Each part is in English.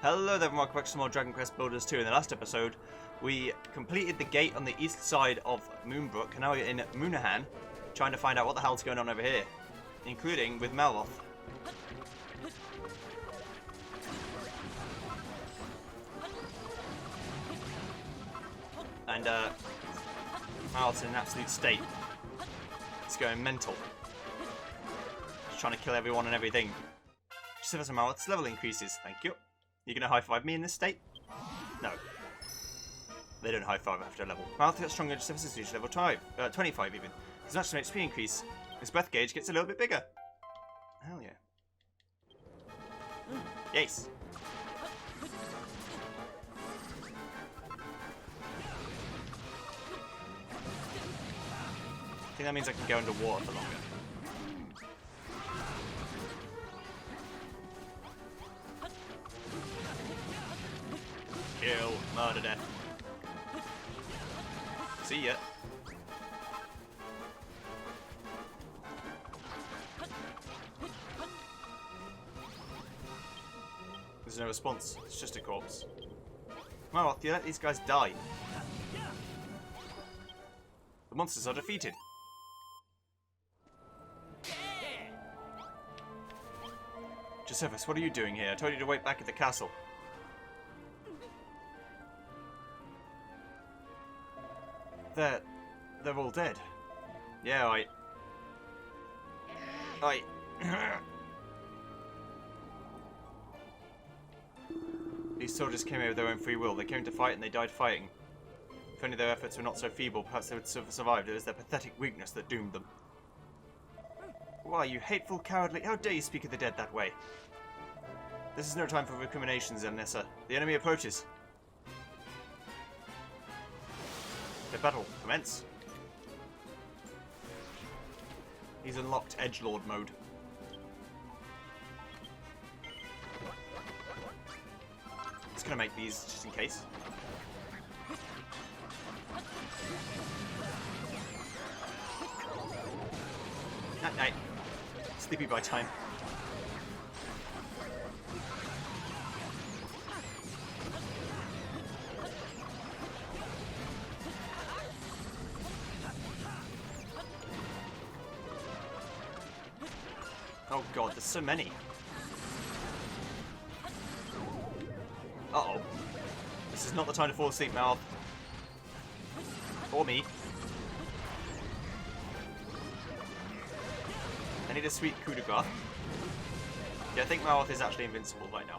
Hello there, welcome back to some more Dragon Quest Builders 2. In the last episode, we completed the gate on the east side of Moonbrook, and now we're in Moonahan, trying to find out what the hell's going on over here, including with Malroth. And, Malroth's in an absolute state. It's going mental. Just trying to kill everyone and everything. Josephus and Malroth's level increases, thank you. You gonna high-five me in this state? No. They don't high-five after a level. Malroth gets stronger, Josephus reaches level 25 even. His maximum XP increase. His breath gauge gets a little bit bigger. Hell yeah. Yes. I think that means I can go underwater for longer. Kill, murder, death. See ya. There's no response. It's just a corpse. Malroth, you let these guys die. The monsters are defeated. Josephus, what are you doing here? I told you to wait back at the castle. They're all dead. Yeah, These soldiers came here of their own free will. They came to fight and they died fighting. If only their efforts were not so feeble, perhaps they would have survived. It was their pathetic weakness that doomed them. Why, you hateful, cowardly... How dare you speak of the dead that way? This is no time for recriminations, Elnessa. The enemy approaches. The battle, commence. He's unlocked Edgelord mode. Just gonna make these just in case. Night night. Sleepy by time. Oh god, there's so many. Uh-oh. This is not the time to fall asleep, Malroth. Or me. I need a sweet coup de grace. Yeah, I think Malroth is actually invincible right now.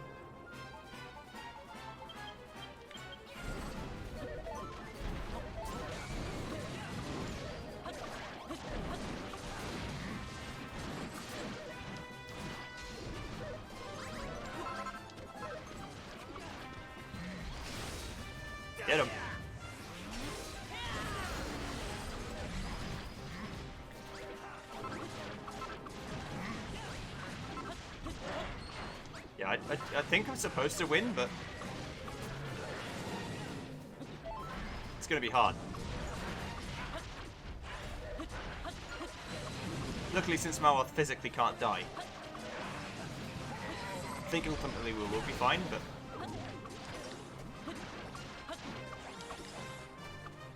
Get him. Yeah, I think I'm supposed to win, but it's going to be hard. Luckily, since Malroth physically can't die, I think ultimately we will be fine, but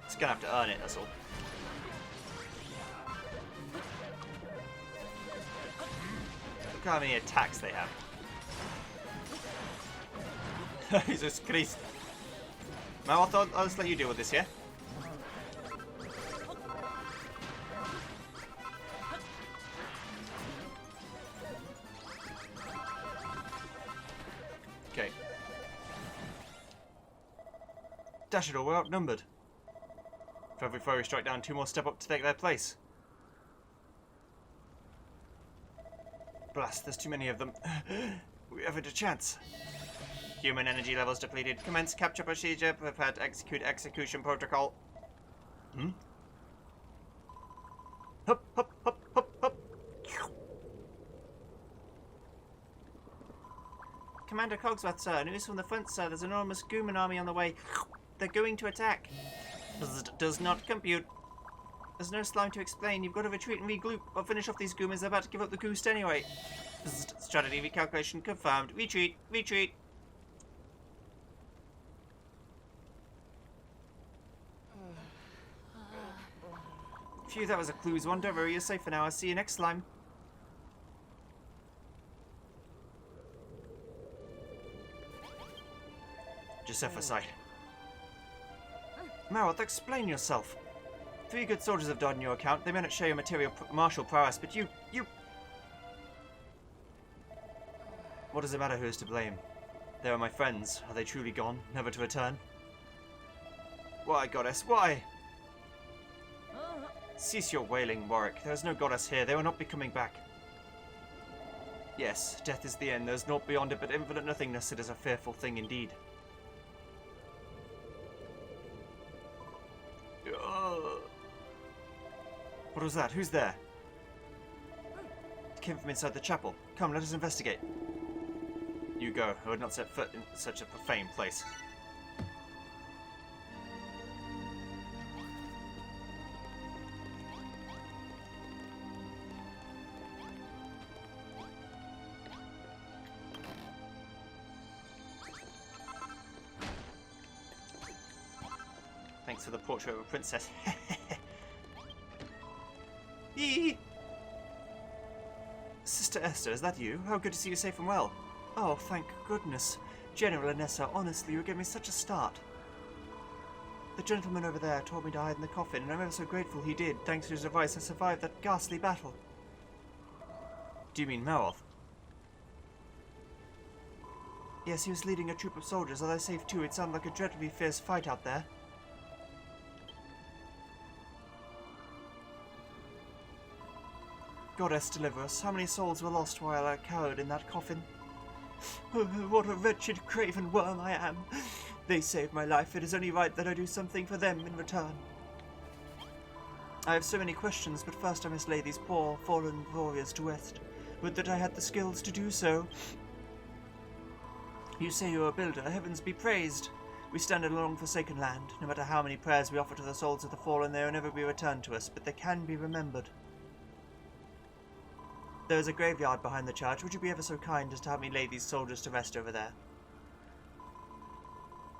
it's gonna have to earn it, that's all. Look how many attacks they have. Jesus Christ. Malroth, I'll just let you deal with this, yeah? Okay. Dashador, we're outnumbered. For every foe we strike down, 2 more step up to take their place. Blast, there's too many of them. We haven't a chance. Human energy levels depleted. Commence capture procedure. Prepare to execute execution protocol. Hmm? Hup, hup, hup, hup, hup. Commander Cogsworth, sir. News from the front, sir. There's an enormous Gooman army on the way. They're going to attack. Does not compute. There's no slime to explain. You've got to retreat and regroup or finish off these Goomers. They're about to give up the ghost anyway. Strategy recalculation confirmed. Retreat. Retreat. Phew, that was a clues one. Don't worry, you're safe for now. I'll see you next slime. Josephus, Marroth, explain yourself. 3 good soldiers have died on your account. They may not share your martial prowess, but you... What does it matter who is to blame? They are my friends. Are they truly gone, never to return? Why, goddess, why? Cease your wailing, Warwick. There is no goddess here. They will not be coming back. Yes, death is the end. There is naught beyond it but infinite nothingness. It is a fearful thing indeed. What was that? Who's there? It came from inside the chapel. Come, let us investigate. You go. I would not set foot in such a profane place. Thanks for the portrait of a princess. Yee! Sister Esther, is that you? How good to see you safe and well. Oh, thank goodness. General Anessa, honestly, you gave me such a start. The gentleman over there told me to hide in the coffin, and I'm ever so grateful he did. Thanks to his advice, I survived that ghastly battle. Do you mean Marroth? Yes, he was leading a troop of soldiers, although safe too. It sounded like a dreadfully fierce fight out there. Goddess, deliver us. How many souls were lost while I cowered in that coffin? What a wretched, craven worm I am. They saved my life. It is only right that I do something for them in return. I have so many questions, but first I must lay these poor, fallen warriors to rest. Would that I had the skills to do so. You say you are a builder. Heavens be praised. We stand in a long-forsaken land. No matter how many prayers we offer to the souls of the fallen, they will never be returned to us, but they can be remembered. There is a graveyard behind the church. Would you be ever so kind as to have me lay these soldiers to rest over there?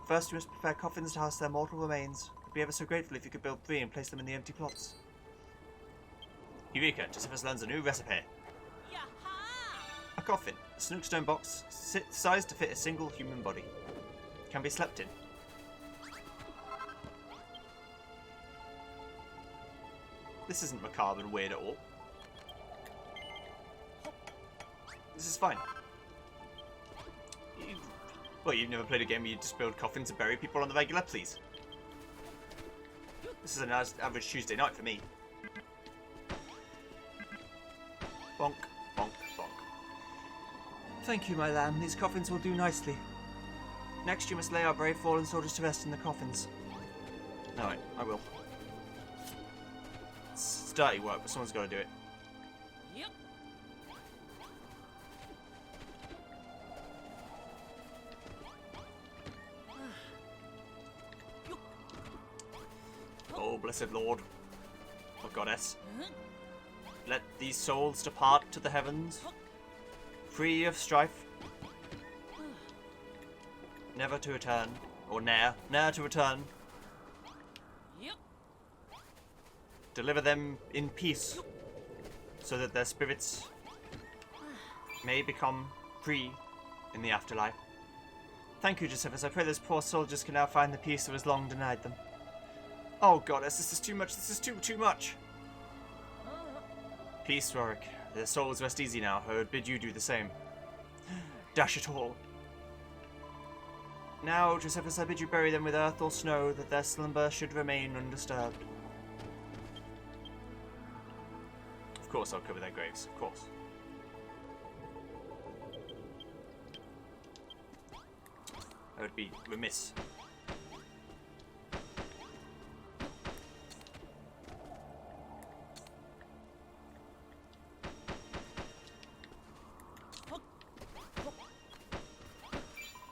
First, you must prepare coffins to house their mortal remains. I'd be ever so grateful if you could build 3 and place them in the empty plots. Eureka! Josephus learns a new recipe. A coffin. A snookstone box, sized to fit a single human body. Can be slept in. This isn't macabre and weird at all. This is fine. You've never played a game where you just build coffins and bury people on the regular, please. This is an average Tuesday night for me. Bonk, bonk, bonk. Thank you, my lamb. These coffins will do nicely. Next, you must lay our brave fallen soldiers to rest in the coffins. Alright, I will. It's dirty work, but someone's got to do it. Yep. Oh, blessed Lord, or Goddess, let these souls depart to the heavens, free of strife, never to return, or ne'er to return. Deliver them in peace, so that their spirits may become free in the afterlife. Thank you, Josephus. I pray those poor soldiers can now find the peace that was long denied them. Oh, Goddess, this is too much. This is too much. Peace, Rorik. Their souls rest easy now. I would bid you do the same. Dash it all. Now, Josephus, I bid you bury them with earth or snow, that their slumber should remain undisturbed. Of course I'll cover their graves, of course. I would be remiss.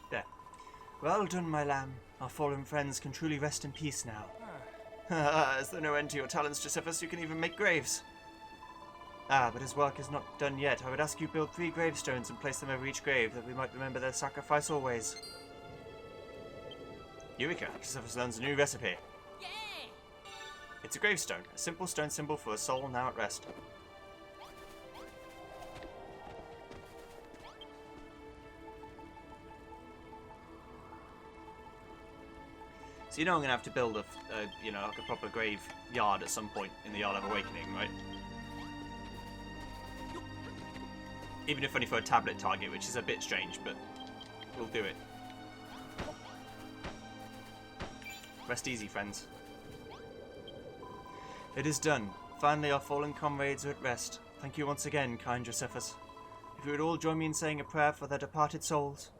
There. Well done, my lamb. Our fallen friends can truly rest in peace now. Is there no end to your talents, Josephus? You can even make graves. Ah, but his work is not done yet. I would ask you build 3 gravestones and place them over each grave, that we might remember their sacrifice always. Eureka! Josephus learns a new recipe. Yay! It's a gravestone, a simple stone symbol for a soul now at rest. So you know I'm going to have to build a, you know, like a proper graveyard at some point in the Yard of Awakening, right? Even if only for a tablet target, which is a bit strange, but we'll do it. Rest easy, friends. It is done. Finally our fallen comrades are at rest. Thank you once again, kind Josephus. If you would all join me in saying a prayer for their departed souls.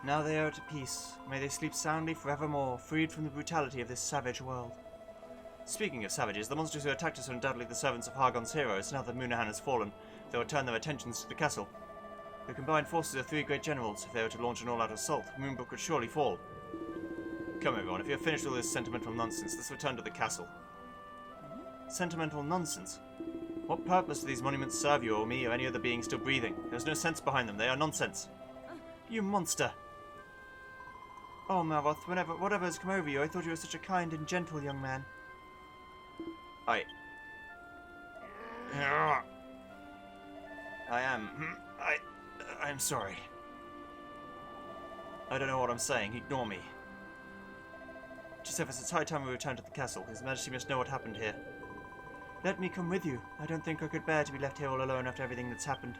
Now they are at peace. May they sleep soundly forevermore, freed from the brutality of this savage world. Speaking of savages, the monsters who attacked us are undoubtedly the servants of Hargon's heroes. Now that Munahan has fallen, they will turn their attentions to the castle. The combined forces of 3 great generals. If they were to launch an all-out assault, Moonbrook would surely fall. Come everyone, if you have finished all this sentimental nonsense, let's return to the castle. Sentimental nonsense? What purpose do these monuments serve you or me or any other being still breathing? There's no sense behind them, they are nonsense. You monster! Oh, Malroth, whatever has come over you, I thought you were such a kind and gentle young man. I am sorry. I don't know what I'm saying, ignore me. Josephus, it's high time we return to the castle. His Majesty must know what happened here. Let me come with you. I don't think I could bear to be left here all alone after everything that's happened.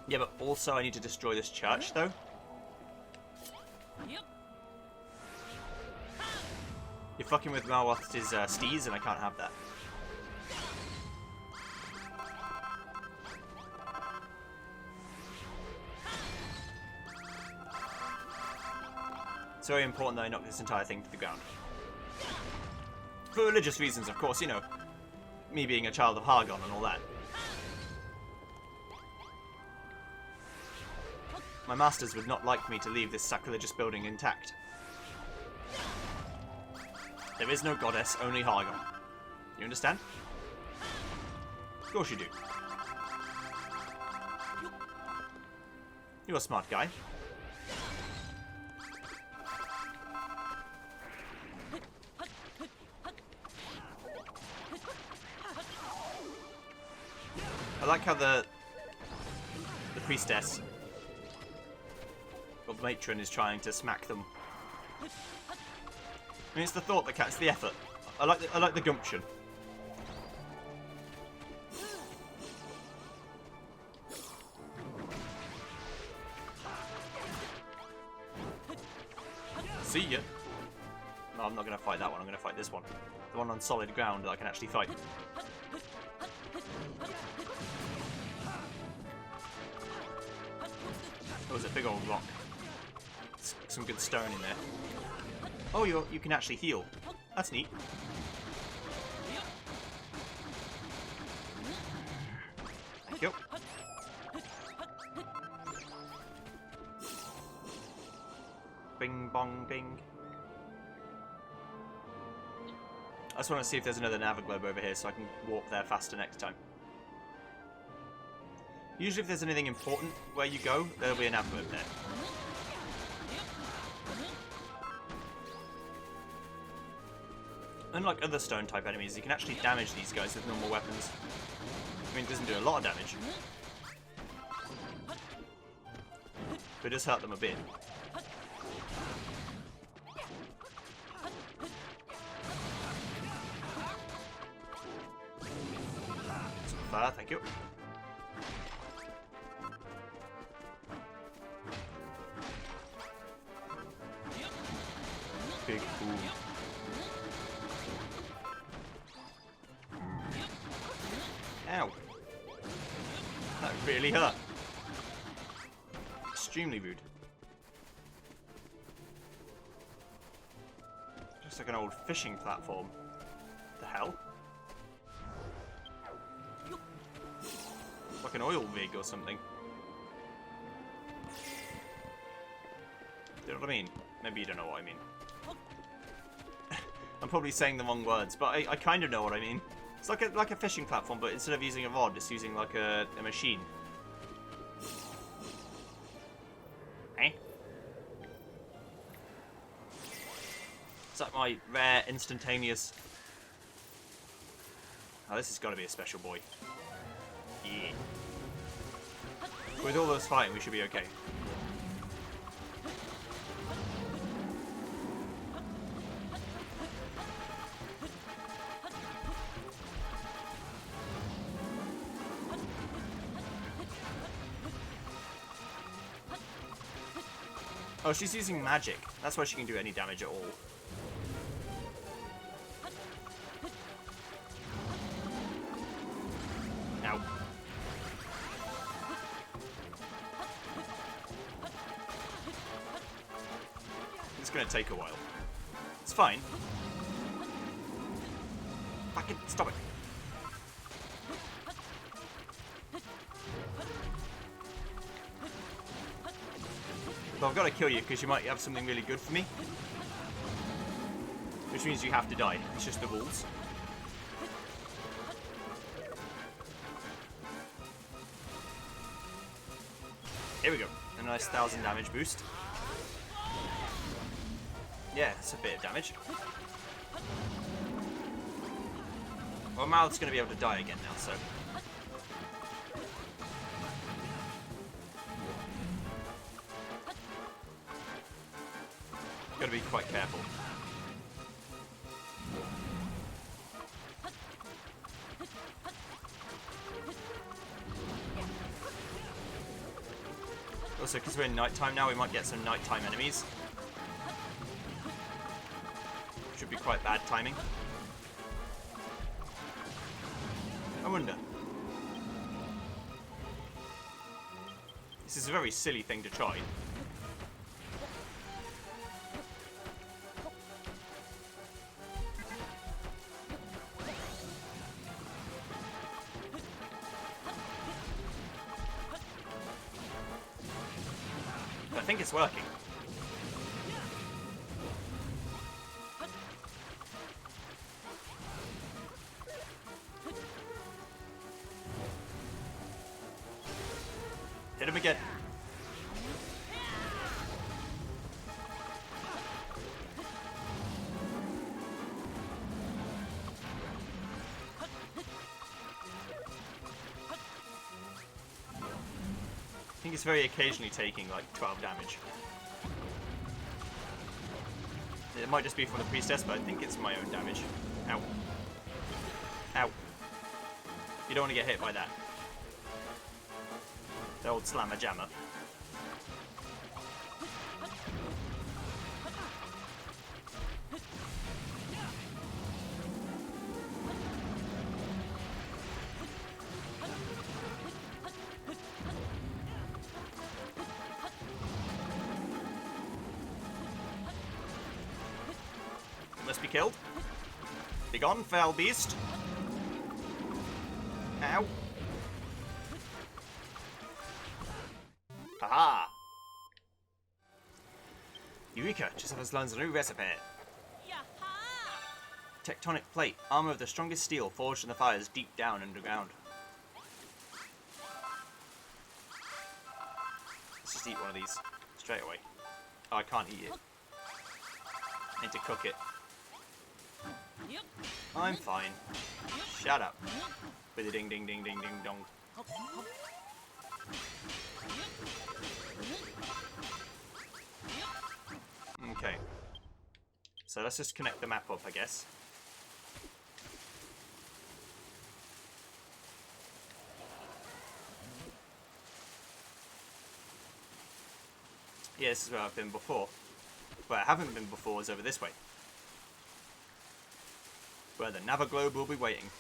Yeah, but also I need to destroy this church, though. You're fucking with Malroth's steez, and I can't have that. It's very important that I knock this entire thing to the ground. For religious reasons, of course, you know. Me being a child of Hargon and all that. My masters would not like me to leave this sacrilegious building intact. There is no goddess, only Hargon. You understand? Of course you do. You're a smart guy. I like how the priestess, or the matron, is trying to smack them. I mean, it's the thought that counts, the effort. I like the gumption. See ya. No, I'm not going to fight that one. I'm going to fight this one. The one on solid ground that I can actually fight. Oh, there's a big old rock. Some good stone in there. Oh, you can actually heal. That's neat. Thank you. Bing bong bing. I just want to see if there's another Naviglobe over here so I can warp there faster next time. Usually if there's anything important where you go, there'll be a Naviglobe there. Unlike other stone type enemies, you can actually damage these guys with normal weapons. I mean, it doesn't do a lot of damage, but it does hurt them a bit. Fire, thank you. Big boom. Ow. That really hurt. Extremely rude. Just like an old fishing platform. The hell? Like an oil rig or something. You know what I mean? Maybe you don't know what I mean. I'm probably saying the wrong words, but I kind of know what I mean. It's like a fishing platform, but instead of using a rod, it's using like a machine. my rare instantaneous. Oh, this has got to be a special boy. Yeah. With all those fighting, we should be okay. Oh, she's using magic. That's why she can do any damage at all. Ow. It's gonna take a while. It's fine. Fucking stop it. But I've got to kill you because you might have something really good for me. Which means you have to die. It's just the rules. Here we go. A nice 1,000 damage boost. Yeah, it's a bit of damage. Well, Mal's going to be able to die again now, so... Got to be quite careful. Also, because we're in nighttime now, we might get some nighttime enemies. Should be quite bad timing. I wonder. This is a very silly thing to try. I think it's working. Hit him again. I think it's very occasionally taking like 12 damage. It might just be from the priestess, but I think it's my own damage. Ow. Ow. You don't want to get hit by that. The old slammer jammer. Must be killed. Be gone, foul beast. Ow. Haha. Eureka just has learned a new recipe. Tectonic plate, armor of the strongest steel forged in the fires deep down underground. Let's just eat one of these straight away. Oh, I can't eat it. I need to cook it. I'm fine. Shut up. With a ding ding ding ding ding dong. Okay. So let's just connect the map up, I guess. Yeah, this is where I've been before. Where I haven't been before is over this way. Where the Navaglobe will be waiting.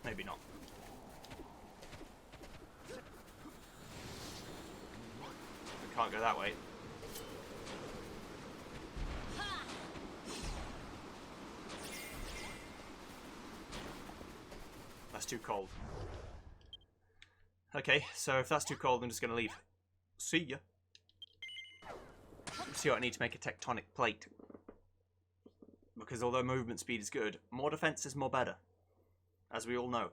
Maybe not. We can't go that way. That's too cold. Okay, so if that's too cold, I'm just going to leave. See ya. See what I need to make a tectonic plate. Because although movement speed is good, more defense is more better. As we all know.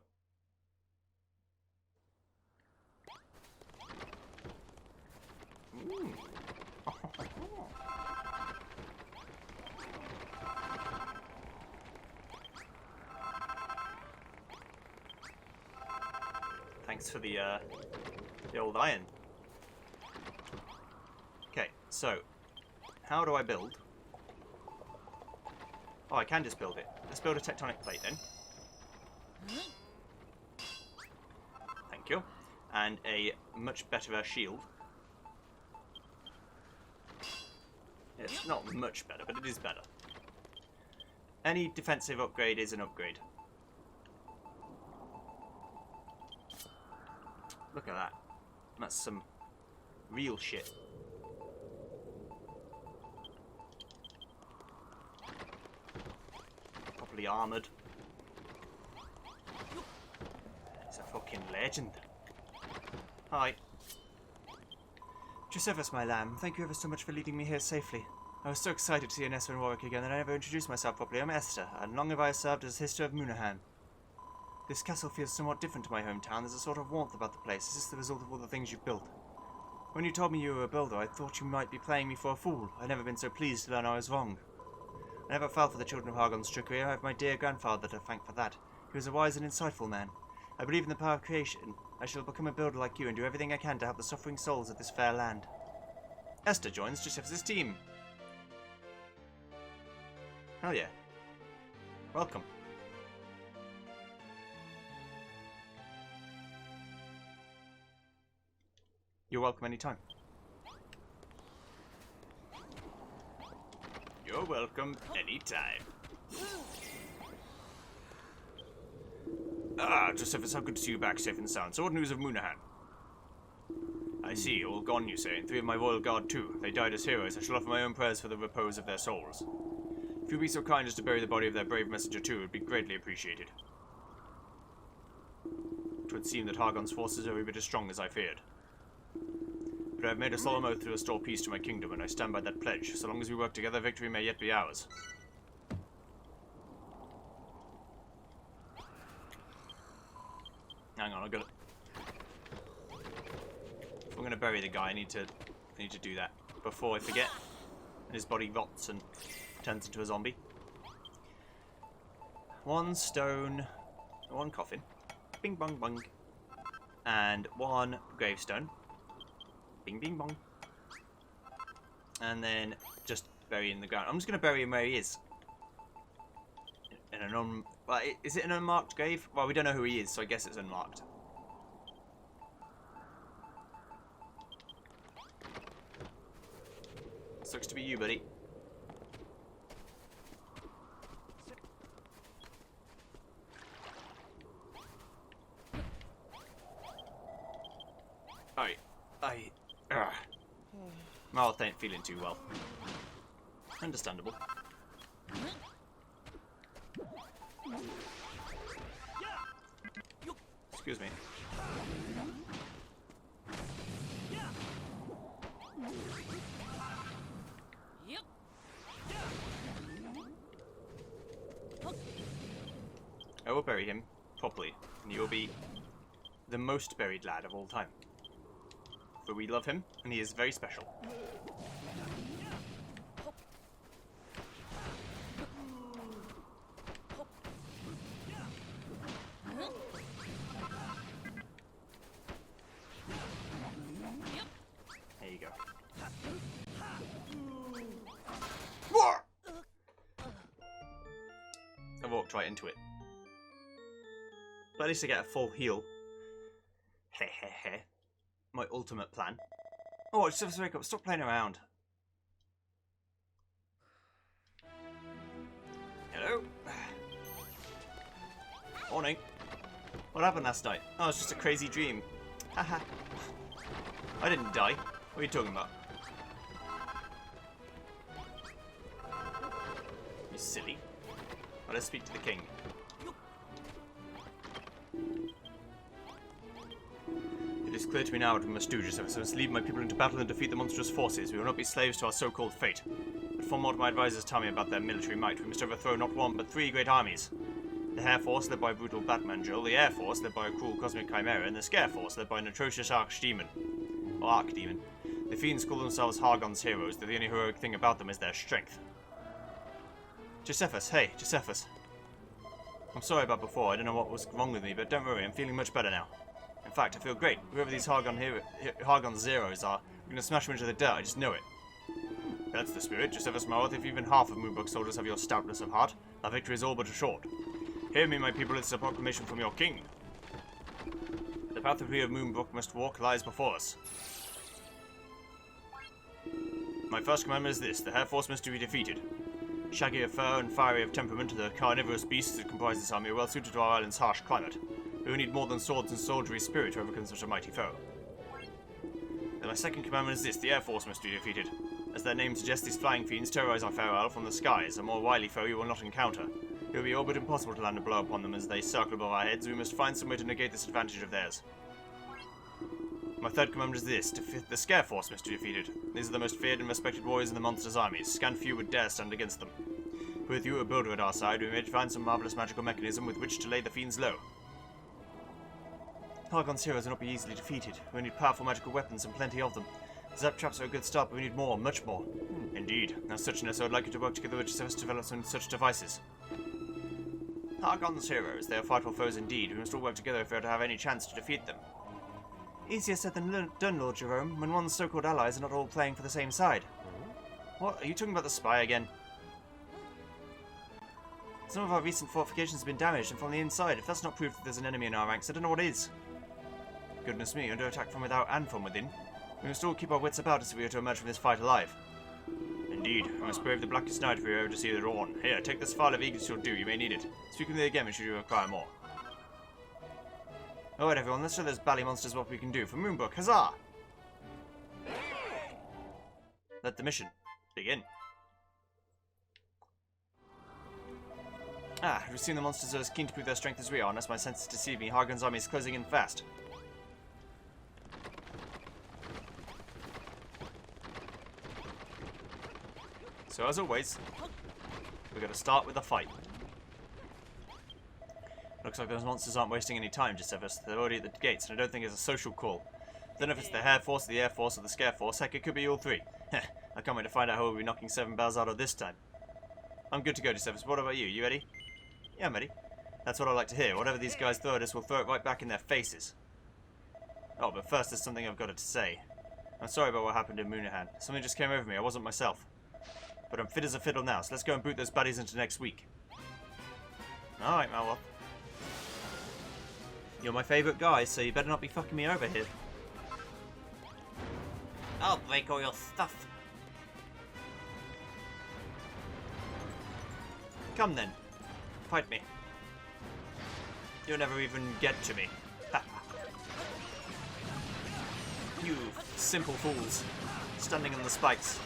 Ooh. thanks for the old iron. Okay, so how do I build? Oh, I can just build it. Let's build a tectonic plate then. Thank you. And a much better shield. It's not much better, but it is better. Any defensive upgrade is an upgrade. Look at that. That's some real shit. Properly armoured. He's a fucking legend. Hi. Josephus, my lamb, thank you ever so much for leading me here safely. I was so excited to see Anessa and Warwick again that I never introduced myself properly. I'm Esther, and long have I served as Sister of Munahan. This castle feels somewhat different to my hometown. There's a sort of warmth about the place. Is this the result of all the things you've built? When you told me you were a builder, I thought you might be playing me for a fool. I've never been so pleased to learn I was wrong. I never fell for the children of Hargon's trickery. I have my dear grandfather to thank for that. He was a wise and insightful man. I believe in the power of creation. I shall become a builder like you and do everything I can to help the suffering souls of this fair land. Esther joins Josephus' team. Hell yeah. Welcome. You're welcome anytime. You're welcome anytime. Ah, Josephus, how good to see you back safe and sound. So what news of Munahan? I see, all gone, you say, and 3 of my royal guard too. They died as heroes. I shall offer my own prayers for the repose of their souls. If you'd be so kind as to bury the body of their brave messenger too, it would be greatly appreciated. It would seem that Hargon's forces are every bit as strong as I feared. But I have made a solemn oath to restore peace to my kingdom, and I stand by that pledge. So long as we work together, victory may yet be ours. Hang on, I got it. If I'm going to bury the guy, I need to do that before I forget, and his body rots and turns into a zombie. 1 stone, 1 coffin, bing bong bong, and 1 gravestone. Bing, bing, bong. And then just bury in the ground. I'm just going to bury him where he is. In an well, is it an unmarked grave? Well, we don't know who he is, so I guess it's unmarked. Sucks to be you, buddy. Mouth ain't feeling too well. Understandable. Excuse me. I will bury him properly, and he will be the most buried lad of all time. For we love him, and he is very special. There you go. I walked right into it. But at least I get a full heal. Heh heh heh. My ultimate plan. Oh, it's just wake up. Stop playing around. Hello. Morning. What happened last night? Oh, it's just a crazy dream. Haha. I didn't die. What are you talking about? You silly. Well, let's speak to the king. It is clear to me now what we must do, Josephus. We must lead my people into battle and defeat the monstrous forces. We will not be slaves to our so-called fate. But from what my advisors tell me about their military might, we must overthrow not 1 but 3 great armies. The Air Force, led by a brutal Batman Joel, the Air Force, led by a cruel Cosmic Chimera, and the Scare Force, led by an atrocious Archdemon. Or Archdemon. The fiends call themselves Hargon's heroes, though the only heroic thing about them is their strength. Josephus, hey, Josephus. I'm sorry about before, I don't know what was wrong with me, but don't worry, I'm feeling much better now. In fact, I feel great. Whoever these Hargon Zeros are, we're gonna smash them into the dirt, I just know it. That's the spirit, Josephus Marloth. If even half of Moonbrook soldiers have your stoutness of heart, our victory is all but assured. Hear me, my people, it's a proclamation from your king. The path that we of Moonbrook must walk lies before us. My first commandment is this: the Hair Force must be defeated. Shaggy of fur and fiery of temperament, the carnivorous beasts that comprise this army are well suited to our island's harsh climate. We will need more than swords and soldiery spirit to overcome such a mighty foe. And my second commandment is this: the Air Force must be defeated. As their name suggests, these flying fiends terrorize our fair isle from the skies, a more wily foe you will not encounter. It will be all but impossible to land a blow upon them as they circle above our heads. We must find some way to negate this advantage of theirs. My third commandment is this: the Scare Force must be defeated. These are the most feared and respected warriors in the monster's armies. Scant few would dare stand against them. With you, a builder at our side, we may find some marvelous magical mechanism with which to lay the fiends low. Hargon's heroes will not be easily defeated. We need powerful magical weapons and plenty of them. Zap traps are a good start, but we need more, much more. Indeed. As such, I would like you to work together with Josephus to develop some such devices. Hargon's heroes, they are frightful foes indeed. We must all work together if we are to have any chance to defeat them. Easier said than done, Lord Jerome, when one's so-called allies are not all playing for the same side. What? Are you talking about the spy again? Some of our recent fortifications have been damaged, and from the inside. If that's not proof that there's an enemy in our ranks, I don't know what is. Goodness me, under attack from without and from within. We must all keep our wits about us if we are to emerge from this fight alive. Indeed, we must brave the blackest night if we are ever to see the dawn. Here, take this file of eagles, you'll do, you may need it. Speak with me again should you require more. Alright everyone, let's show those bally monsters what we can do. For Moonbrook, huzzah! Let the mission begin. We've seen the monsters are as keen to prove their strength as we are, unless my senses deceive me. Hargon's army is closing in fast. So as always, we're going to start with a fight. Looks like those monsters aren't wasting any time, Josephus. They're already at the gates, and I don't think it's a social call. I don't know if it's the Hair Force, the Air Force, or the Scare Force. Heck, it could be all three. I can't wait to find out how we'll be knocking 7 bells out of this time. I'm good to go, Josephus. What about you? You ready? Yeah, I'm ready. That's what I like to hear. Whatever these guys throw at us, we'll throw it right back in their faces. Oh, but first there's something I've got to say. I'm sorry about what happened in Moonahan. Something just came over me. I wasn't myself. But I'm fit as a fiddle now, so let's go and boot those baddies into next week. Alright, Malwa. You're my favourite guy, so you better not be fucking me over here. I'll break all your stuff. Come then. Fight me. You'll never even get to me. You simple fools. Standing on the spikes.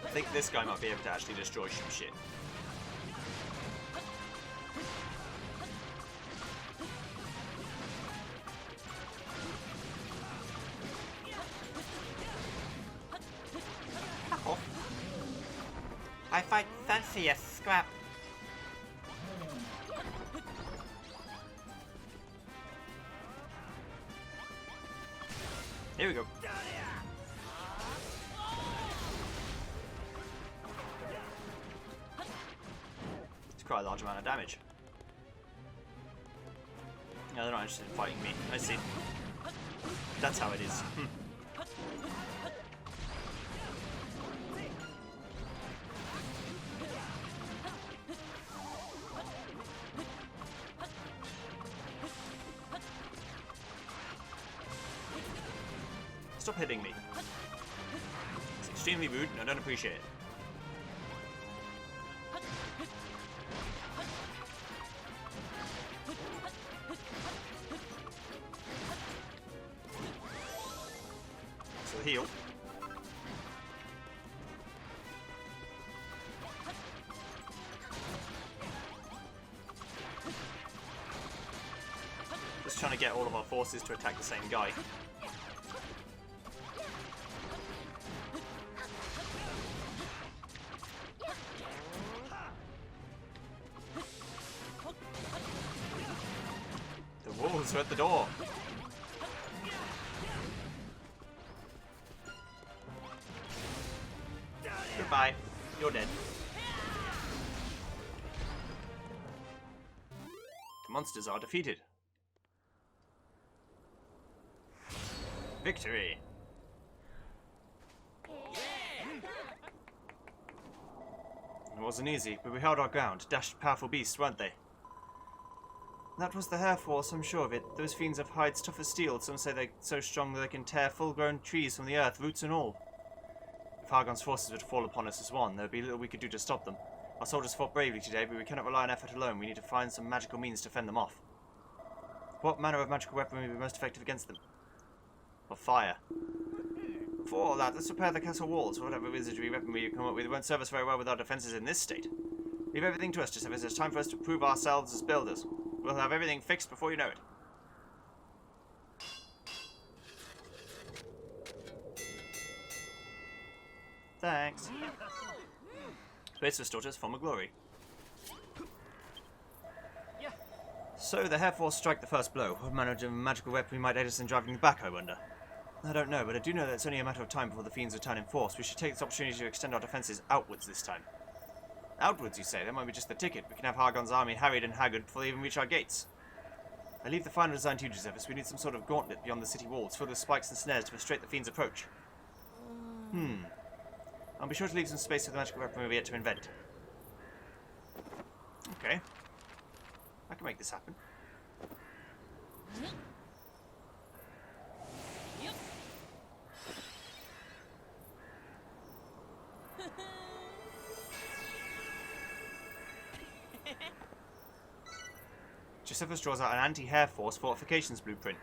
I think this guy might be able to actually destroy some shit. Oh. I fight fancy as scrap. Here we go. Quite a large amount of damage. No, they're not interested in fighting me. I see. That's how it is. Stop hitting me. It's extremely rude and I don't appreciate it. Heal. Just trying to get all of our forces to attack the same guy. wolves are at the door. Goodbye. You're dead. The monsters are defeated. Victory! It wasn't easy, but we held our ground. Dashed powerful beasts, weren't they? That was the Hair Force, I'm sure of it. Those fiends have hides tough as steel. Some say they're so strong that they can tear full-grown trees from the earth, roots and all. If Hargon's forces were to fall upon us as one, there would be little we could do to stop them. Our soldiers fought bravely today, but we cannot rely on effort alone. We need to find some magical means to fend them off. What manner of magical weapon would be most effective against them? Or fire? For all that, let's repair the castle walls. Whatever wizardry weaponry you come up with won't serve us very well with our defences in this state. Leave everything to us, Josephus. It's time for us to prove ourselves as builders. We'll have everything fixed before you know it. Thanks. Space restored us former glory. So, the Hair Force strike the first blow. What manner of magical weapon might aid us in driving them back, I wonder? I don't know, but I do know that it's only a matter of time before the fiends return in force. We should take this opportunity to extend our defences outwards this time. Outwards, you say? That might be just the ticket. We can have Hargon's army harried and haggard before they even reach our gates. I leave the final design to you, Josephus. We need some sort of gauntlet beyond the city walls, filled with spikes and snares to frustrate the fiend's approach. I'll be sure to leave some space for the magical weapon we've yet to invent. Okay. I can make this happen. Josephus draws out an anti-Hair Force fortifications blueprint.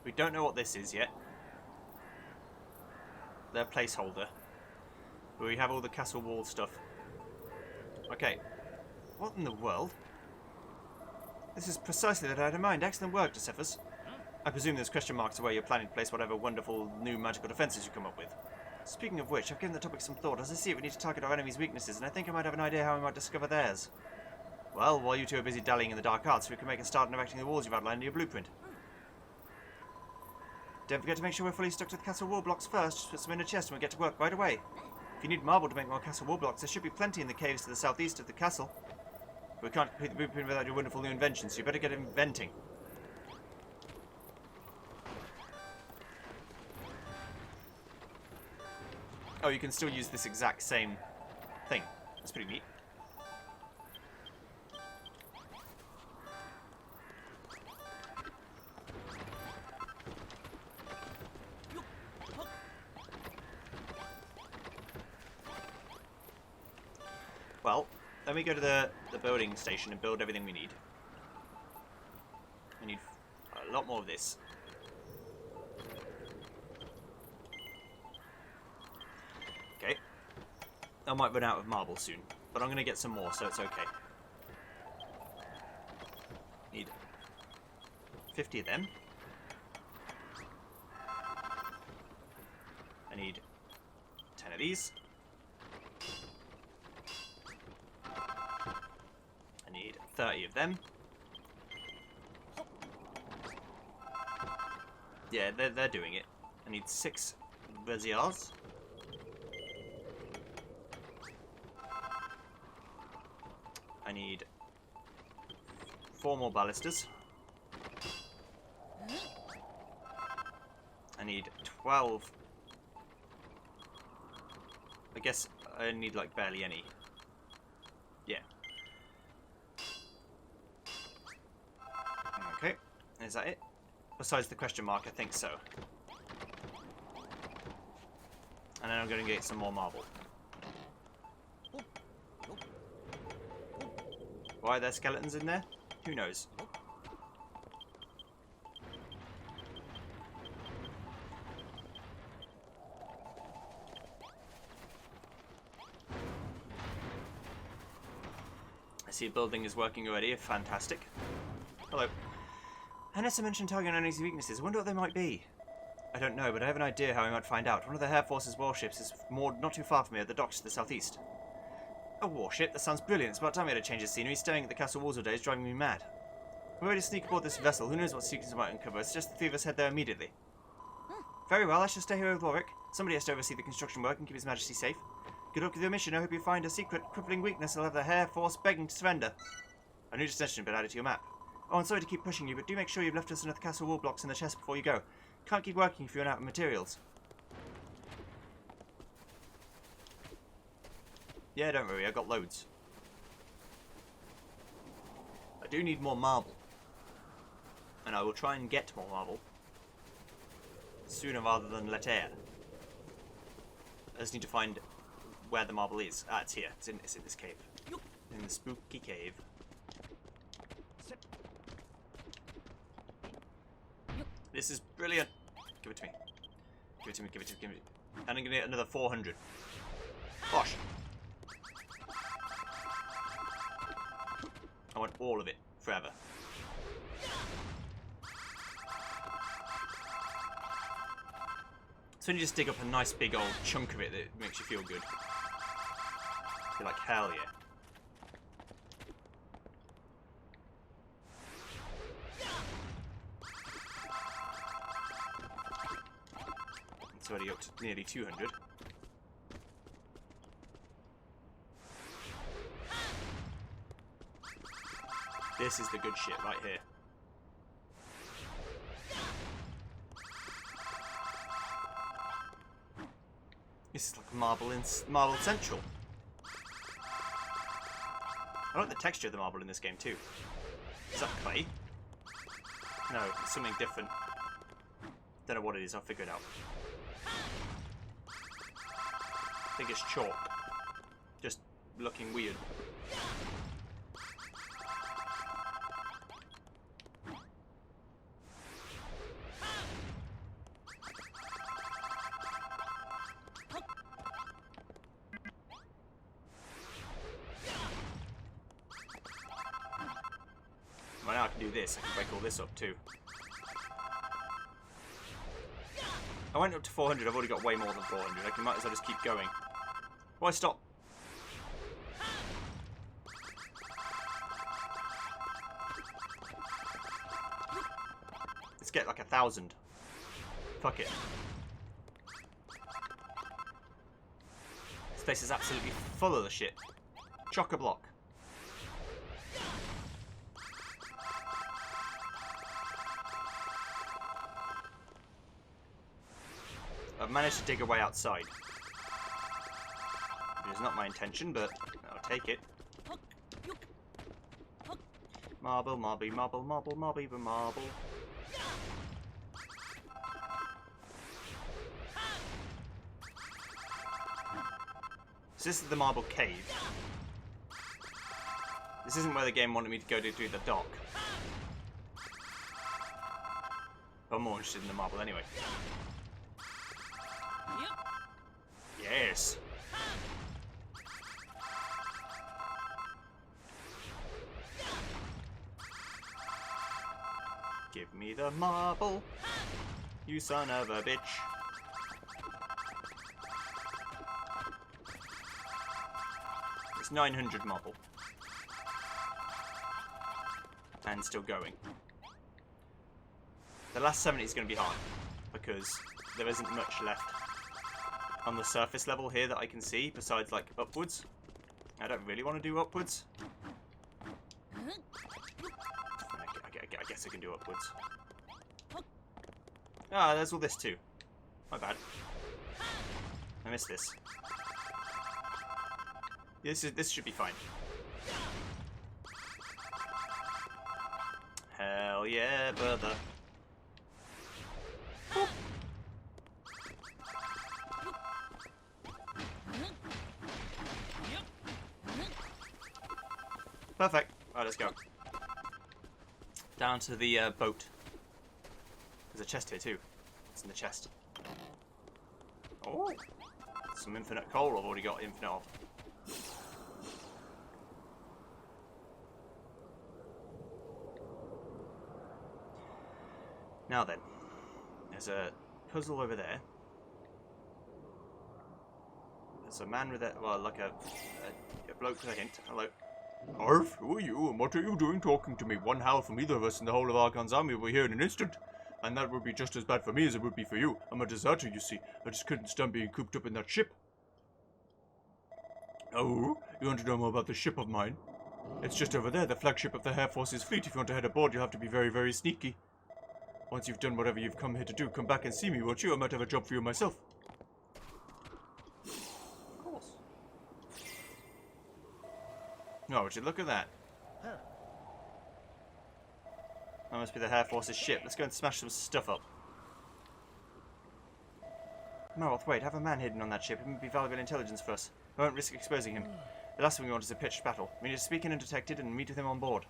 We don't know what this is yet. They're a placeholder. But we have all the castle wall stuff. Okay. What in the world? This is precisely what I had in mind. Excellent work, Josephus. I presume there's question marks where you're planning to place whatever wonderful new magical defences you come up with. Speaking of which, I've given the topic some thought. As I see it, we need to target our enemy's weaknesses, and I think I might have an idea how we might discover theirs. Well, while you two are busy dallying in the dark arts, we can make a start in erecting the walls you've outlined in your blueprint. Don't forget to make sure we're fully stuck to the castle wall blocks first. Just put some in a chest and we'll get to work right away. If you need marble to make more castle wall blocks, there should be plenty in the caves to the southeast of the castle. We can't complete the blueprint without your wonderful new invention, so you better get inventing. Oh, you can still use this exact same thing. That's pretty neat. Well, let me go to the building station and build everything we need. I need a lot more of this. Okay. I might run out of marble soon, but I'm going to get some more, so it's okay. Need 50 of them. I need 10 of these. I need 30 of them. Yeah, they're doing it. I need 6 braziers. I need 4 more ballistas. I need 12. I guess I need like barely any. Yeah. Okay, is that it? Besides the question mark, I think so. And then I'm going to get some more marble. Why are there skeletons in there? Who knows? I see a building is working already. Fantastic. Hello. Hanessa mentioned targeting enemies' weaknesses. I wonder what they might be. I don't know, but I have an idea how we might find out. One of the Hair Force's warships is moored not too far from here at the docks to the southeast. A warship? That sounds brilliant. It's about time we had a change of scenery. Staring at the castle walls all day is driving me mad. We're ready to sneak aboard this vessel. Who knows what secrets it might uncover? It's just the three of us head there immediately. Very well, I shall stay here with Warwick. Somebody has to oversee the construction work and keep His Majesty safe. Good luck with your mission. I hope you find a secret crippling weakness that'll have the Air Force begging to surrender. A new destination has been added to your map. Oh, I'm sorry to keep pushing you, but do make sure you've left us enough castle wall blocks in the chest before you go. Can't keep working if you run out of materials. Yeah, don't worry, I've got loads. I do need more marble. And I will try and get more marble sooner rather than later. I just need to find where the marble is. Ah, it's here. It's in this cave. In the spooky cave. This is brilliant. Give it to me. Give it to me, give it to me, give it to me. And I'm gonna get another 400. Gosh. I want all of it forever. So when you just dig up a nice big old chunk of it that makes you feel good. You're like, hell yeah. It's already up to nearly 200. This is the good shit right here. This is like Marble Central. I like the texture of the marble in this game too. Is that clay? No, it's something different. Don't know what it is, I'll figure it out. I think it's chalk. Just looking weird. Well, now I can do this. I can break all this up too. I went up to 400. I've already got way more than 400. I might as well just keep going. Why stop? Let's get like 1,000. Fuck it. This place is absolutely full of the shit. Chock-a-block. I've managed to dig a way outside. It is not my intention, but I'll take it. Marble, marble, marble, marble, marble, marble. So this is the marble cave. This isn't where the game wanted me to go to do the dock. But I'm more interested in the marble anyway. Yes. Give me the marble, you son of a bitch. It's 900 marble. And still going. The last 70 is going to be hard, because there isn't much left on the surface level here that I can see, besides like upwards. I don't really want to do upwards. I guess I can do upwards. Ah, there's all this too. My bad. I missed this. This should be fine. Hell yeah, brother. Boop. Perfect. Alright, let's go. Down to the boat. There's a chest here too. It's in the chest. Oh! Some infinite coal I've already got infinite of. Now then. There's a puzzle over there. There's a man with a, well, like a bloke with a hint. Hello. Arf, who are you, and what are you doing talking to me? One howl from either of us, and the whole of Archon's army will be here in an instant. And that would be just as bad for me as it would be for you. I'm a deserter, you see. I just couldn't stand being cooped up in that ship. Oh, you want to know more about the ship of mine? It's just over there, the flagship of the Air Force's fleet. If you want to head aboard, you'll have to be very, very sneaky. Once you've done whatever you've come here to do, come back and see me, won't you? I might have a job for you myself. Of course. Oh, would you look at that? That must be the Air Force's ship. Let's go and smash some stuff up. Marloth, wait, have a man hidden on that ship. It would be valuable intelligence for us. I won't risk exposing him. The last thing we want is a pitched battle. We need to speak in undetected and meet with him on board.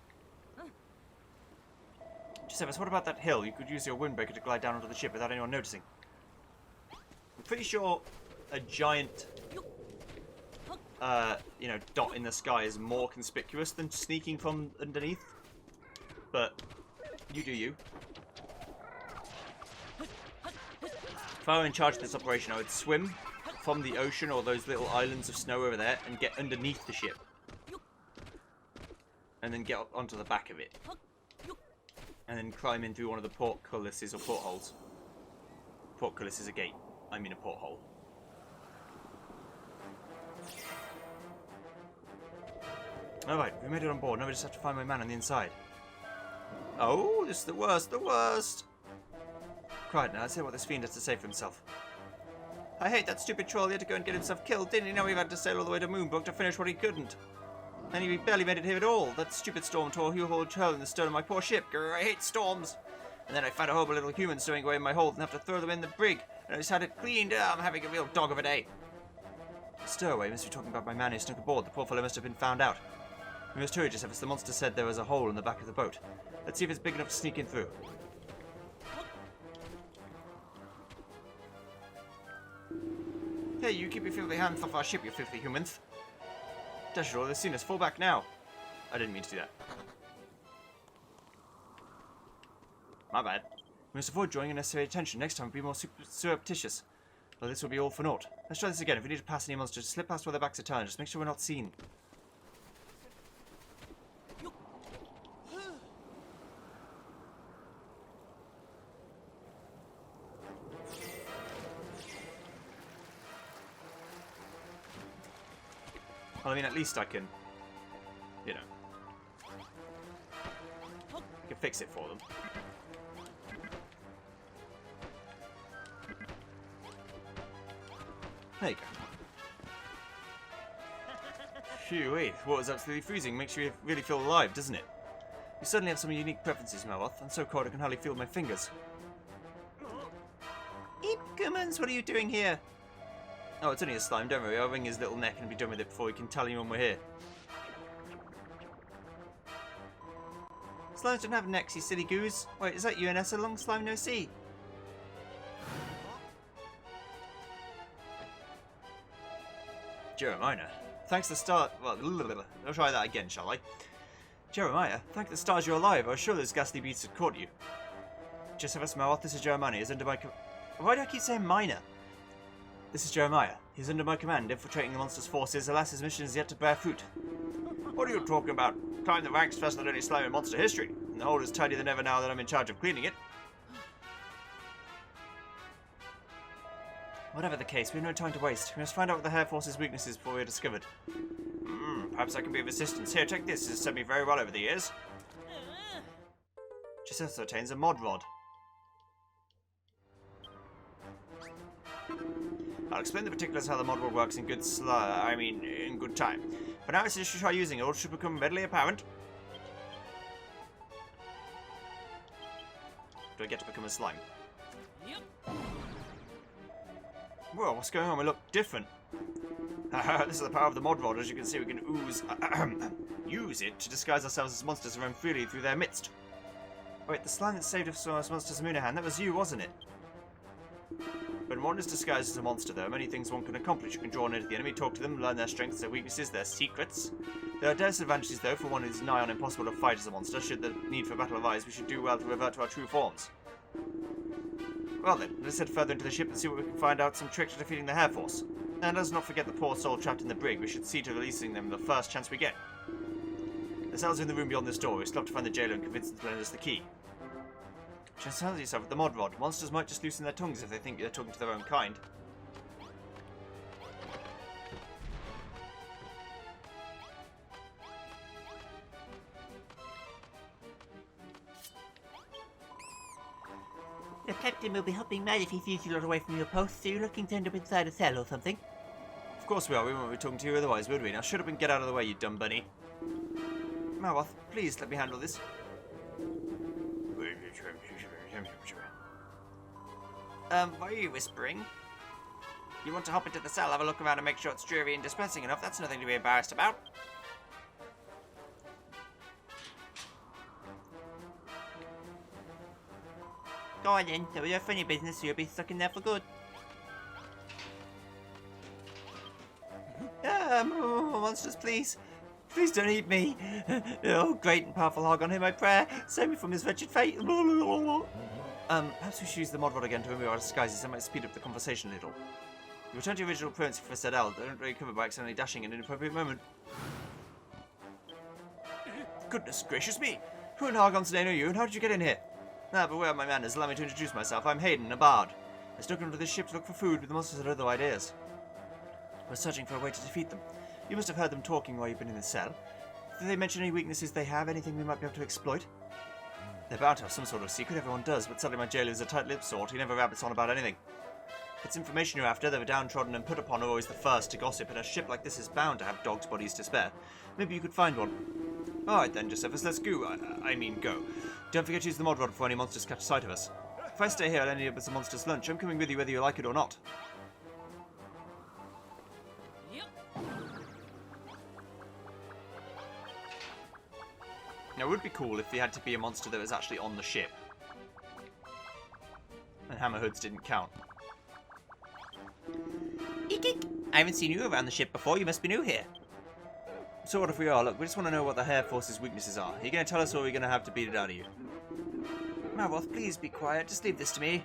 Gisephus, what about that hill? You could use your windbreaker to glide down onto the ship without anyone noticing. I'm pretty sure a giant, you know, dot in the sky is more conspicuous than sneaking from underneath. But you do you. If I were in charge of this operation, I would swim from the ocean or those little islands of snow over there and get underneath the ship. And then get up onto the back of it. And then climb in through one of the portcullises or portholes. Portcullis is a gate. I mean a porthole. Alright, we made it on board. Now we just have to find my man on the inside. Oh, this is the worst, the worst! Cried now, let's hear what this fiend has to say for himself. I hate that stupid troll. He had to go and get himself killed. Didn't he know he had to sail all the way to Moonbrook to finish what he couldn't? And he barely made it here at all. That stupid storm tore a whole hole in the stern of my poor ship. Grr, I hate storms. And then I found a horrible little human stowing away in my hold and have to throw them in the brig. And I just had it cleaned. I'm having a real dog of a day. Stowaway must be talking about my man who snuck aboard. The poor fellow must have been found out. We must hurry, Gisephus. The monster said there was a hole in the back of the boat. Let's see if it's big enough to sneak in through. Hey, you keep your filthy hands off our ship, you filthy humans. Dash it all, they've seen us. Fall back now. I didn't mean to do that. My bad. We must avoid drawing unnecessary attention. Next time, be more surreptitious. Well, this will be all for naught. Let's try this again. If we need to pass any monsters, slip past where their backs are turned. Just make sure we're not seen. Well, I mean, at least I can, you know, I can fix it for them. There you go. Phew, water's absolutely freezing. Makes you really feel alive, doesn't it? You certainly have some unique preferences, Marloth. I'm so cold I can hardly feel my fingers. Eepgumans, what are you doing here? Oh, it's only a slime, don't worry. I'll wring his little neck and be done with it before we can tell anyone we're here. Slimes don't have necks, you silly goose. Wait, is that you, Nessa? Long slime, no see. Jeremiah, thanks to the star... Well, I'll try that again, shall I? Jeremiah, thank the stars you're alive. I was sure those ghastly beasts had caught you. Gisephus Marloth, this is Jeremiah. He's under my... Why do I keep saying minor? This is Jeremiah. He's under my command, infiltrating the monster's forces. Alas, his mission is yet to bear fruit. What are you talking about? Climb the ranks faster than any slime in monster history. And the hold is tidier than ever now that I'm in charge of cleaning it. Whatever the case, we have no time to waste. We must find out what the Air Force's weakness is before we are discovered. Perhaps I can be of assistance. Here, take this. This has served me very well over the years. Gisephus obtains a mod rod. I'll explain the particulars how the mod rod works in good in good time. For now, I suggest you try using it, or it should become readily apparent. Do I get to become a slime? Yep. Whoa, what's going on? We look different. This is the power of the mod rod. As you can see, we can use it to disguise ourselves as monsters and run freely through their midst. Wait, the slime that saved us from us monsters Moonahan, that was you, wasn't it? When one is disguised as a monster, there are many things one can accomplish. You can draw near to the enemy, talk to them, learn their strengths, their weaknesses, their secrets. There are disadvantages, though, for one who is nigh on impossible to fight as a monster. Should the need for battle arise, we should do well to revert to our true forms. Well then, let's head further into the ship and see what we can find out some tricks to defeating the Air Force. And let's not forget the poor soul trapped in the brig. We should see to releasing them the first chance we get. The cells are in the room beyond this door. We still have to find the jailer and convince him to lend us the key. Just handle yourself with the mod rod. Monsters might just loosen their tongues if they think they're talking to their own kind. The captain will be hopping mad if he sees you lot away from your post, so you're looking to end up inside a cell or something. Of course we are. We won't be talking to you otherwise, would we? Now shut up and get out of the way, you dumb bunny. Malroth, please let me handle this. Why are you whispering? You want to hop into the cell, have a look around and make sure it's dreary and distressing enough. That's nothing to be embarrassed about. Go on then, so your funny business, so you'll be stuck in there for good. Monsters, please. Please don't eat me. Oh, great and powerful hog, on him I pray. Save me from this wretched fate. Perhaps we should use the mod rod again to remove our disguises. That might speed up the conversation a little. You return to your original appearance for Sedel. Don't recover by accidentally dashing in an inappropriate moment. Goodness gracious me! Who in Hargon's name are you, and how did you get in here? Now, beware of my manners. Allow me to introduce myself. I'm Hayden, a bard. I snuck into this ship to look for food, but the monsters had other ideas. We're searching for a way to defeat them. You must have heard them talking while you've been in the cell. Did they mention any weaknesses they have? Anything we might be able to exploit? They're bound to have some sort of secret. Everyone does, but sadly my jailer is a tight-lipped sort. He never rabbits on about anything. If it's information you're after, the downtrodden and put upon are always the first to gossip, and a ship like this is bound to have dogs' bodies to spare. Maybe you could find one. Alright then, Josephus, let's go. I mean, go. Don't forget to use the mod rod before any monsters catch sight of us. If I stay here, I'll end up with some monsters' lunch. I'm coming with you whether you like it or not. Now, it would be cool if they had to be a monster that was actually on the ship. And hammerhoods didn't count. Eek eek! I haven't seen you around the ship before, you must be new here. So what if we are? Look, we just want to know what the Hair Force's weaknesses are. Are you going to tell us, or are we going to have to beat it out of you? Malroth, please be quiet. Just leave this to me.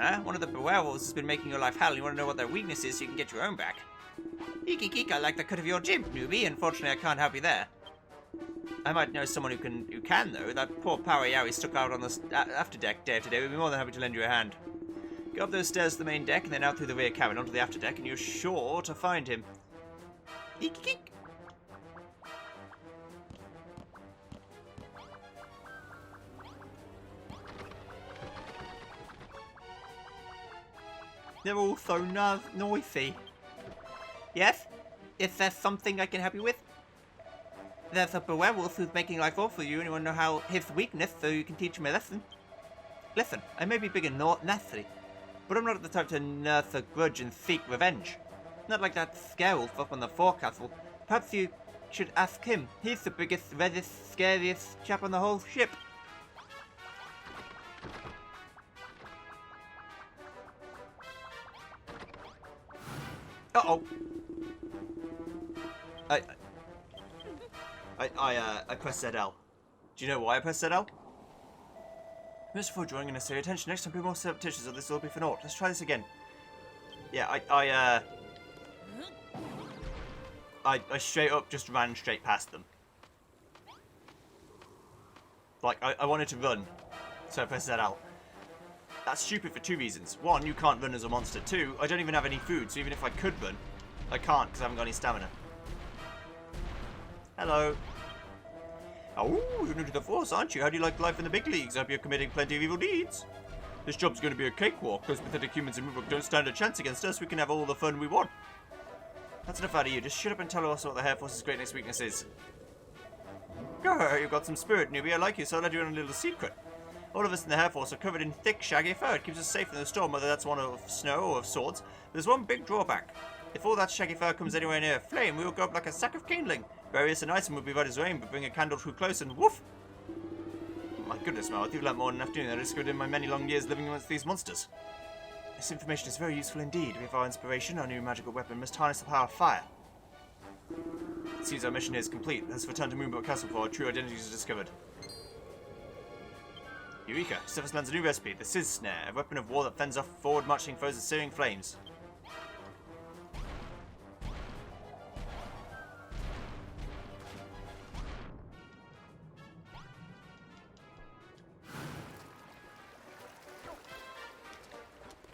Huh? One of the werewolves has been making your life hell. You want to know what their weakness is so you can get your own back. Eek eek eek, I like the cut of your jib, newbie. Unfortunately, I can't help you there. I might know someone who can though. That poor Power Yowie stuck out on the after deck day after day. We'd be more than happy to lend you a hand. Go up those stairs to the main deck and then out through the rear cabin onto the after deck, and you're sure to find him. Eek eek eek. They're all so noisy. Yes? Is there something I can help you with? There's a werewolf who's making life awful for you, and you want to know how his weakness so you can teach him a lesson. Listen, I may be big and nasty, but I'm not the type to nurse a grudge and seek revenge. Not like that scarewolf up on the forecastle. Perhaps you should ask him. He's the biggest, reddest, scariest chap on the whole ship. Uh-oh. I pressed ZL. Do you know why I pressed ZL? Mr. For drawing unnecessary attention. Next time, be more surreptitious or this will be for naught. Let's try this again. Yeah, I straight up just ran straight past them. Like, I wanted to run, so I pressed ZL. That's stupid for two reasons. One, you can't run as a monster. Two, I don't even have any food, so even if I could run, I can't because I haven't got any stamina. Hello. Oh, you're new to the Force, aren't you? How do you like life in the big leagues? I hope you're committing plenty of evil deeds. This job's going to be a cakewalk. Those pathetic humans in Moonbrook don't stand a chance against us. We can have all the fun we want. That's enough out of you. Just shut up and tell us what the Hair Force's greatest weakness is. Oh, you've got some spirit, newbie. I like you, so I'll let you in a little secret. All of us in the Hair Force are covered in thick, shaggy fur. It keeps us safe in the storm, whether that's one of snow or of swords. There's one big drawback. If all that shaggy fur comes anywhere near a flame, we will go up like a sack of kindling. Various and item would be right as rain, but bring a candle too close and woof! My goodness, Malroth, you've learnt more than enough doing that. I discovered in my many long years living amongst these monsters. This information is very useful indeed. We have our inspiration, our new magical weapon must harness the power of fire. It seems our mission is complete. Let's return to Moonbrook Castle before our true identities are discovered. Eureka! Surface lands a new recipe, the Sizz Snare, a weapon of war that fends off forward marching foes with searing flames.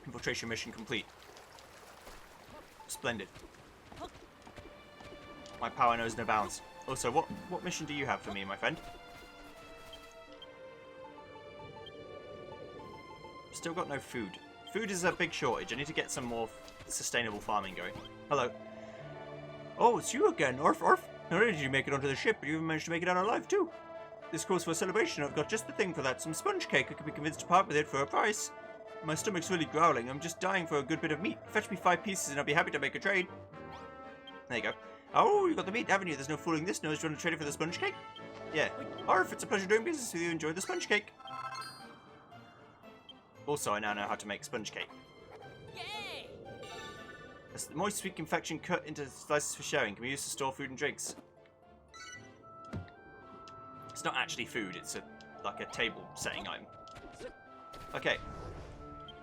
Infiltration mission complete. Splendid. My power knows no bounds. Also, what mission do you have for me, my friend? Still got no food. Food is a big shortage. I need to get some more sustainable farming going. Hello. Oh, it's you again, Orf. Not only did you make it onto the ship, but you even managed to make it out alive too. This calls for a celebration. I've got just the thing for that. Some sponge cake. I could be convinced to part with it for a price. My stomach's really growling. I'm just dying for a good bit of meat. Fetch me 5 pieces and I'll be happy to make a trade. There you go. Oh, you got the meat, haven't you? There's no fooling this nose. Do you want to trade it for the sponge cake? Yeah. Orf, it's a pleasure doing business with you. Enjoy the sponge cake. Also, I now know how to make sponge cake. Yay! It's the moist sweet confection cut into slices for sharing. Can be used to store food and drinks. It's not actually food. It's like a table setting item. Okay.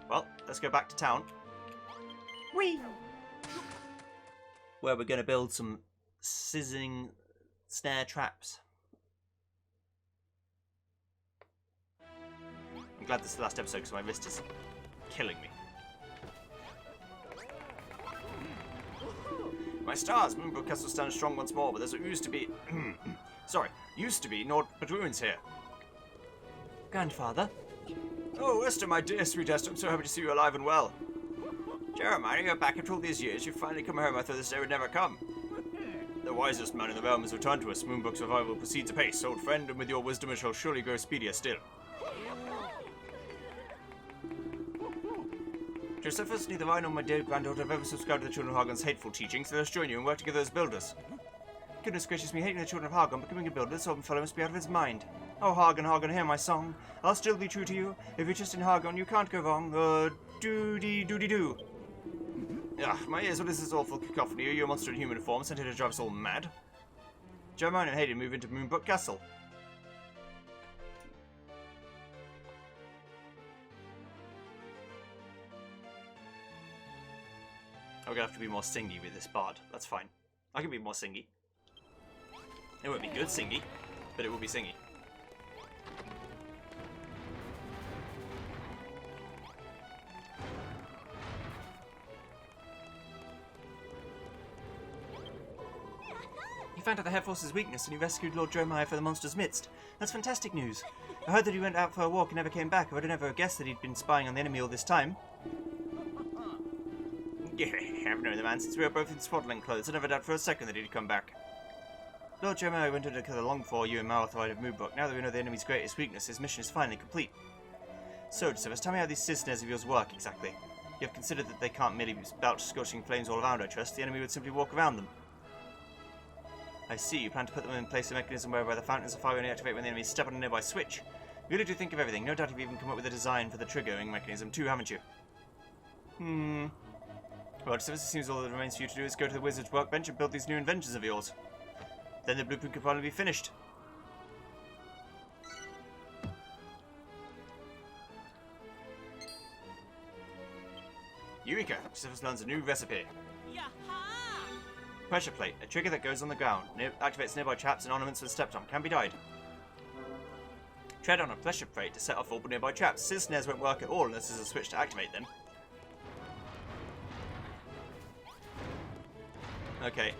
Well, let's go back to town. Whee! Where we're going to build some sizzling snare traps. I'm glad this is the last episode because my wrist is killing me. My stars! Moonbrook Castle stands strong once more, but there's what used to be... used to be naught but ruins here. Grandfather? Oh, Esther, my dear sweet Esther, I'm so happy to see you alive and well. Jeremiah, you're back after all these years. You've finally come home. I thought this day would never come. The wisest man in the realm has returned to us. Moonbrook's revival proceeds apace. Old friend, and with your wisdom it shall surely grow speedier still. Josephus, neither I nor my dear granddaughter have ever subscribed to the Children of Hargon's hateful teachings, so let us join you and work together as builders. Goodness gracious me, hating the Children of Hargon, becoming a builder, so fellow must be out of his mind. Oh, Hargon, Hargon, hear my song. I'll still be true to you. If you're just in Hargon, you can't go wrong. Doody-doody-doo. Ugh, my ears, what is this awful cacophony? Are you a monster in human form, sent here to drive us all mad? Jeremiah and Hayden move into Moonbrook Castle. I'm gonna have to be more singy with this bard. That's fine. I can be more singy. It won't be good singy, but it will be singy. You found out the Hair Force's weakness and you rescued Lord Jeremiah from the monster's midst. That's fantastic news. I heard that he went out for a walk and never came back. I would have never guessed that he'd been spying on the enemy all this time. Yeah, I've known the man since we were both in swaddling clothes. I never doubt for a second that he'd come back. Lord Jeremiah went under cover long before you and Marath arrived at Moonbrook. Now that we know the enemy's greatest weakness, his mission is finally complete. So, Josephus, tell me how these Sizz Snares of yours work exactly. You have considered that they can't merely belch scorching flames all around, I trust. The enemy would simply walk around them. I see. You plan to put them in place a mechanism whereby the fountains of fire only activate when the enemies step on a nearby switch. You really do think of everything. No doubt you've even come up with a design for the triggering mechanism too, haven't you? Well, Josephus, it seems all that remains for you to do is go to the wizard's workbench and build these new inventions of yours. Then the blueprint could finally be finished. Eureka! Josephus learns a new recipe. Yaha! Pressure plate, a trigger that goes on the ground. Activates nearby traps and ornaments when stepped on. Can be died. Tread on a pressure plate to set off all nearby traps. Sizz Snares won't work at all unless there's a switch to activate them. Okay.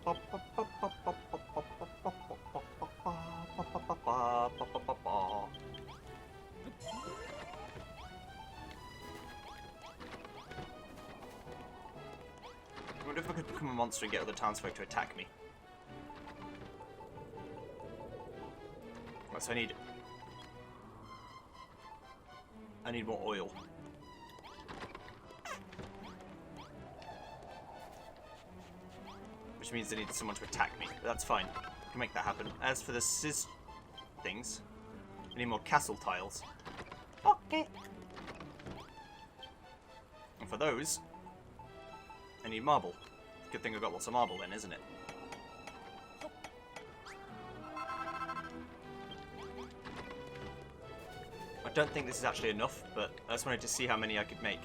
I wonder if I could become a monster and get other townsfolk to attack me. Right, so I need more oil. Which means I need someone to attack me, but that's fine. I can make that happen. As for the Sizz things, I need more castle tiles. Okay. And for those, I need marble. Good thing I've got lots of marble then, isn't it? I don't think this is actually enough, but I just wanted to see how many I could make.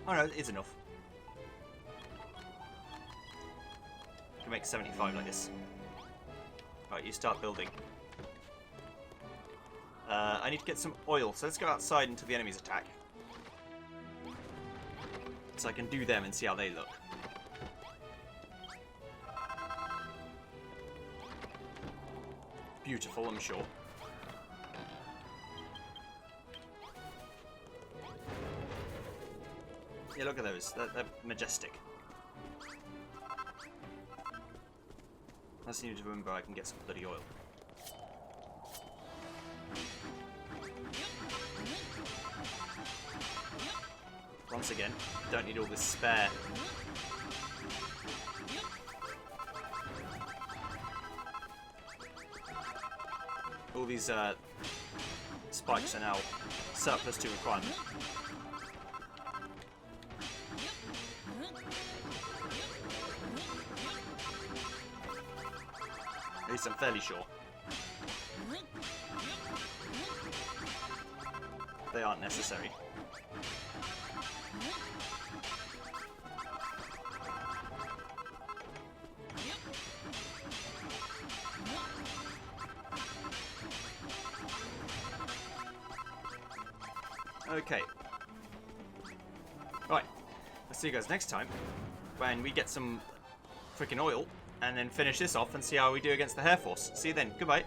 Oh no, it is enough. I can make 75 like this. Right, you start building. I need to get some oil, so let's go outside until the enemies attack. So I can do them and see how they look. Beautiful, I'm sure. Yeah, look at those. They're majestic. I just need to remember I can get some bloody oil. Once again, don't need all this spare. All these spikes are now surplus to requirement. At least I'm fairly sure. They aren't necessary. Okay. Right. I'll see you guys next time when we get some freaking oil and then finish this off and see how we do against the Hair Force. See you then. Goodbye.